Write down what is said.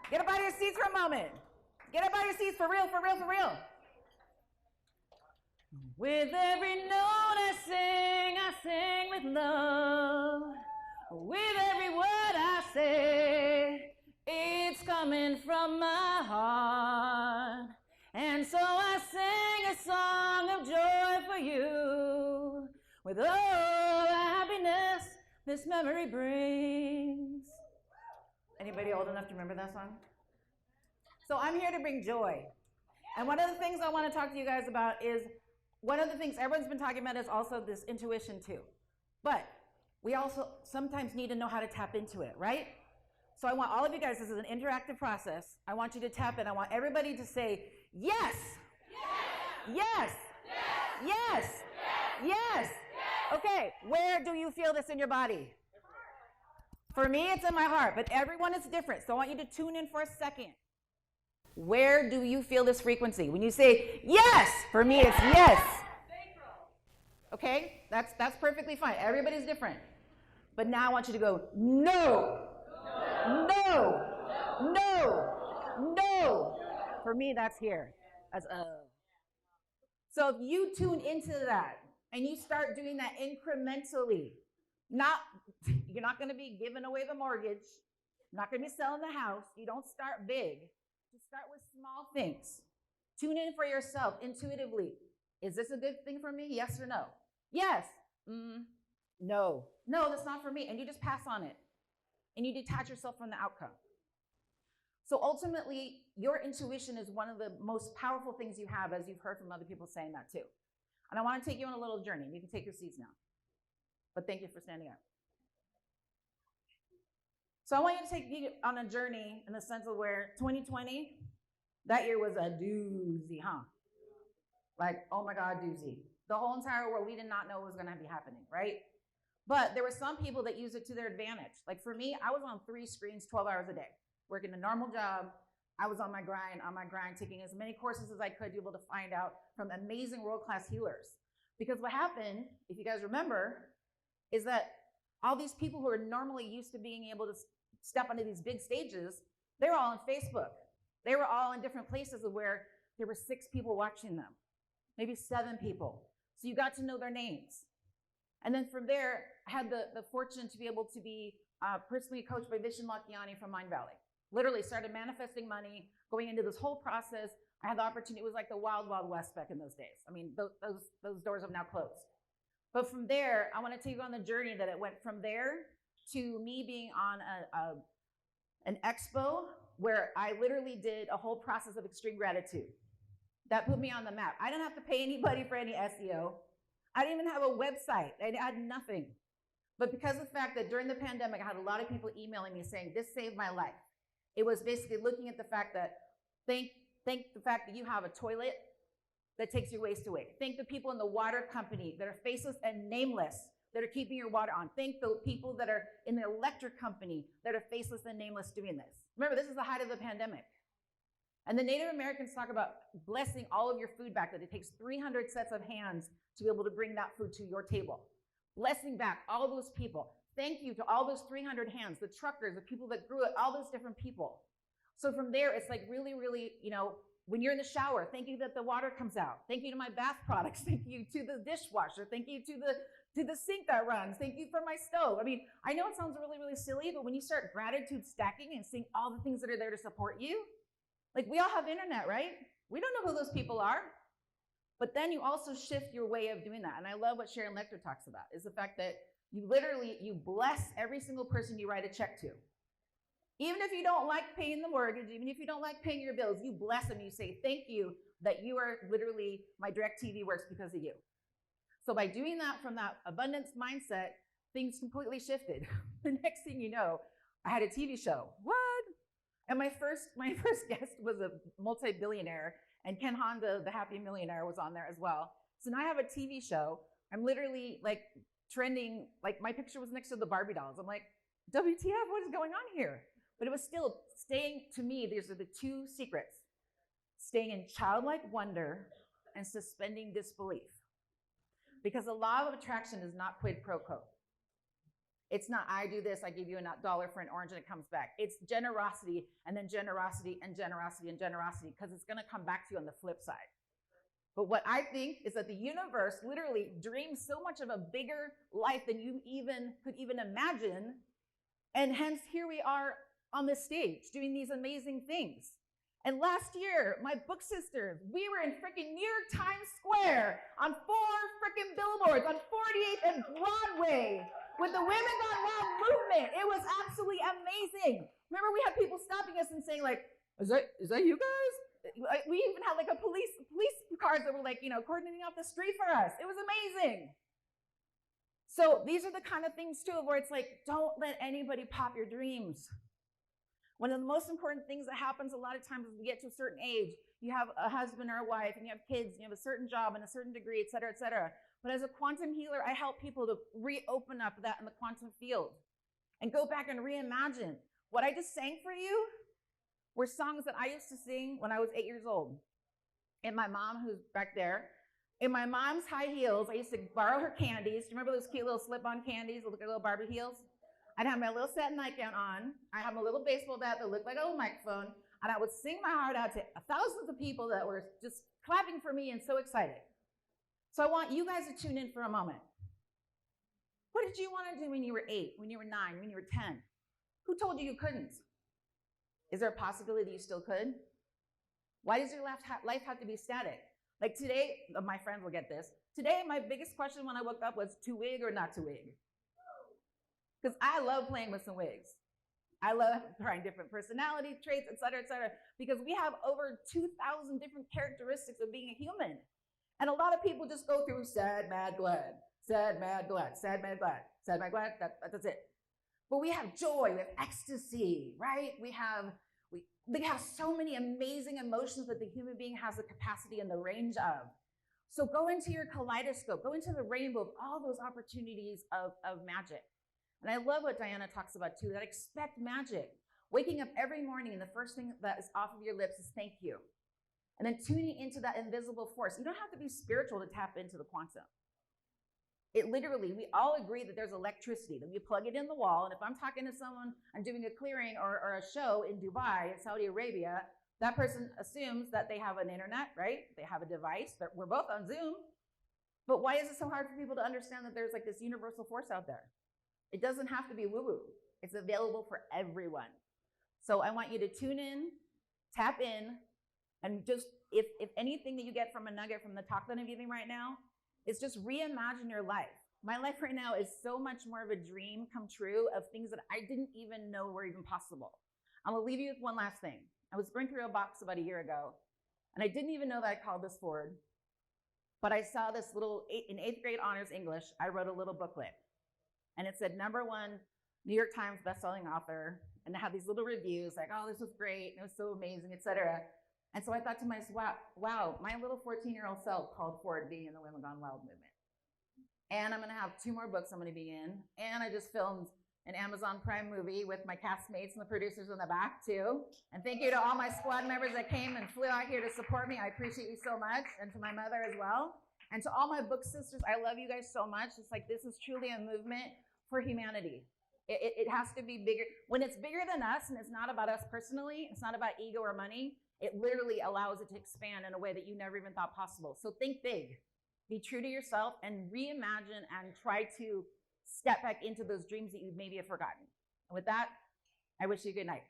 Get up out of your seats for a moment. Get up out of your seats for real, for real, for real. With every note I sing with love. With every word I say, it's coming from my heart. And so I sing a song of joy for you. With all the happiness this memory brings. Anybody old enough to remember that song? So I'm here to bring joy. And one of the things I want to talk to you guys about is, one of the things everyone's been talking about is also this intuition too. But we also sometimes need to know how to tap into it, right? So I want all of you guys, this is an interactive process. I want you to tap in. I want everybody to say, yes, yes, yes, yes, yes, yes, yes. Okay, where do you feel this in your body? For me, it's in my heart, but everyone is different. So I want you to tune in for a second. Where do you feel this frequency? When you say yes, for me it's yes. Okay, that's perfectly fine. Everybody's different. But now I want you to go no, no, no, no. For me, that's here. That's So if you tune into that and you start doing that incrementally, you're not going to be giving away the mortgage, not going to be selling the house. You don't start big. Just start with small things. Tune in for yourself intuitively. Is this a good thing for me? Yes or no? Yes. No. No, that's not for me. And you just pass on it. And you detach yourself from the outcome. So ultimately, your intuition is one of the most powerful things you have, as you've heard from other people saying that too. And I want to take you on a little journey. You can take your seats now. But thank you for standing up. So I want you to take you on a journey in the sense of where 2020, that year was a doozy, huh? Like, oh my God, doozy. The whole entire world, we did not know what was going to be happening, right? But there were some people that used it to their advantage. Like for me, I was on 3 screens 12 hours a day, working a normal job. I was on my grind, taking as many courses as I could, able to find out from amazing world-class healers. Because what happened, if you guys remember, is that all these people who are normally used to being able to step onto these big stages, they were all on Facebook. They were all in different places where there were 6 people watching them, maybe 7 people. So you got to know their names. And then from there, I had the fortune to be able to be personally coached by Vishen Lakhiani from Mind Valley. Literally started manifesting money, going into this whole process. I had the opportunity. It was like the wild, wild west back in those days. I mean, those doors have now closed. But from there, I want to take you on the journey that it went from there to me being on an expo where I literally did a whole process of extreme gratitude. That put me on the map. I didn't have to pay anybody for any SEO. I didn't even have a website. I had nothing. But because of the fact that during the pandemic, I had a lot of people emailing me saying, this saved my life. It was basically looking at the fact that, thank the fact that you have a toilet that takes your waste away. Thank the people in the water company that are faceless and nameless that are keeping your water on. Thank the people that are in the electric company that are faceless and nameless doing this. Remember, this is the height of the pandemic. And the Native Americans talk about blessing all of your food back, that it takes 300 sets of hands to be able to bring that food to your table. Blessing back all those people. Thank you to all those 300 hands, the truckers, the people that grew it, all those different people. So from there, it's like really, really, when you're in the shower, thank you that the water comes out. Thank you to my bath products. Thank you to the dishwasher. Thank you to the sink that runs. Thank you for my stove. I mean, I know it sounds really, really silly, but when you start gratitude stacking and seeing all the things that are there to support you, like we all have internet, right? We don't know who those people are. But then you also shift your way of doing that. And I love what Sharon Lecter talks about, is the fact that you bless every single person you write a check to. Even if you don't like paying the mortgage, even if you don't like paying your bills, you bless them. You say, thank you that you are literally, my DirecTV works because of you. So by doing that from that abundance mindset, things completely shifted. The next thing you know, I had a TV show. What? And my first guest was a multi-billionaire, and Ken Honda, the Happy Millionaire, was on there as well. So now I have a TV show. I'm literally like trending, like my picture was next to the Barbie dolls. I'm like, WTF, what is going on here? But it was still staying, to me, these are the 2 secrets. Staying in childlike wonder and suspending disbelief. Because the law of attraction is not quid pro quo. It's not, I do this, I give you $1 for an orange and it comes back. It's generosity and then generosity and generosity and generosity, because it's going to come back to you on the flip side. But what I think is that the universe literally dreams so much of a bigger life than you could even imagine. And hence here we are on the stage doing these amazing things. And last year, my book sisters, we were in freaking New York Times Square on 4 freaking billboards on 48th and Broadway with the Women Gone Wild movement. It was absolutely amazing. Remember, we had people stopping us and saying, like, is that you guys? We even had like a police cars that were like, cordoning off the street for us. It was amazing. So these are the kind of things too, where it's like, don't let anybody pop your dreams. One of the most important things that happens a lot of times is we get to a certain age, you have a husband or a wife, and you have kids, and you have a certain job and a certain degree, et cetera, et cetera. But as a quantum healer, I help people to reopen up that in the quantum field and go back and reimagine. What I just sang for you were songs that I used to sing when I was 8 years old. And my mom, who's back there, in my mom's high heels, I used to borrow her candies. Do you remember those cute little slip-on candies that look like little Barbie heels? I'd have my little satin nightgown on. I have a little baseball bat that looked like a little microphone, and I would sing my heart out to thousands of people that were just clapping for me and so excited. So I want you guys to tune in for a moment. What did you want to do when you were 8, when you were 9, when you were 10? Who told you you couldn't? Is there a possibility you still could? Why does your life have to be static? Like today, my friends will get this. Today, my biggest question when I woke up was to wig or not to wig. Because I love playing with some wigs. I love trying different personality traits, et cetera, because we have over 2,000 different characteristics of being a human. And a lot of people just go through sad, mad, glad, sad, mad, glad, sad, mad, glad, sad, mad, glad, that's it. But we have joy, we have ecstasy, right? We have so many amazing emotions that the human being has the capacity and the range of. So go into your kaleidoscope, go into the rainbow of all those opportunities of magic. And I love what Diana talks about too, that expect magic. Waking up every morning and the first thing that is off of your lips is thank you. And then tuning into that invisible force. You don't have to be spiritual to tap into the quantum. It literally, we all agree that there's electricity, that we plug it in the wall. And if I'm talking to someone, I'm doing a clearing or a show in Dubai, in Saudi Arabia, that person assumes that they have an internet, right? They have a device, that we're both on Zoom. But why is it so hard for people to understand that there's like this universal force out there? It doesn't have to be woo-woo. It's available for everyone. So I want you to tune in, tap in, and just, if anything that you get from a nugget from the talk that I'm giving right now, is just reimagine your life. My life right now is so much more of a dream come true of things that I didn't even know were even possible. I'm gonna leave you with one last thing. I was going through a box about a year ago, and I didn't even know that I called this forward, but I saw this little, in 8th grade honors English, I wrote a little booklet. And it said, #1, New York Times bestselling author. And it had these little reviews like, oh, this was great. It was so amazing, et cetera. And so I thought to myself, wow, my little 14-year-old self called forward being in the Women Gone Wild movement. And I'm going to have 2 more books I'm going to be in. And I just filmed an Amazon Prime movie with my castmates and the producers in the back too. And thank you to all my squad members that came and flew out here to support me. I appreciate you so much. And to my mother as well. And to all my book sisters, I love you guys so much. It's like, this is truly a movement for humanity. It has to be bigger. When it's bigger than us and it's not about us personally, it's not about ego or money, it literally allows it to expand in a way that you never even thought possible. So think big, be true to yourself, and reimagine and try to step back into those dreams that you maybe have forgotten. And with that, I wish you a good night.